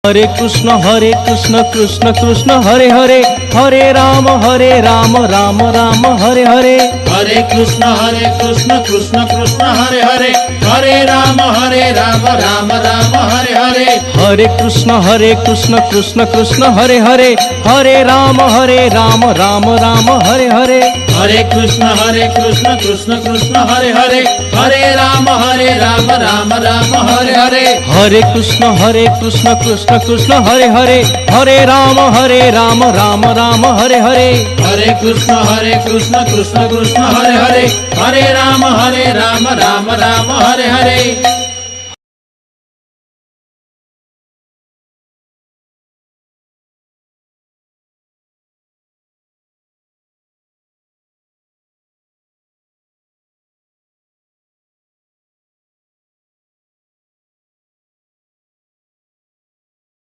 Hare Krishna Krishna Krishna Hare Hare, Hare Ram Ram Ram Hare Hare. Hare Krishna Krishna Krishna Hare Hare, Hare Ram Ram Ram Hare Hare. Hare Krishna Krishna Krishna Hare Hare, Hare Ram Ram Ram Hare Hare. Hare Krishna Krishna Krishna Hare Hare, Hare Ram Ram Ram Hare Hare. Hare Krishna Krishna Krishna Hare Hare, Hare Ram Ram Ram Hare Hare. Hare Krishna Krishna Krishna Hare Hare, Hare Ram Ram Ram Hare Hare.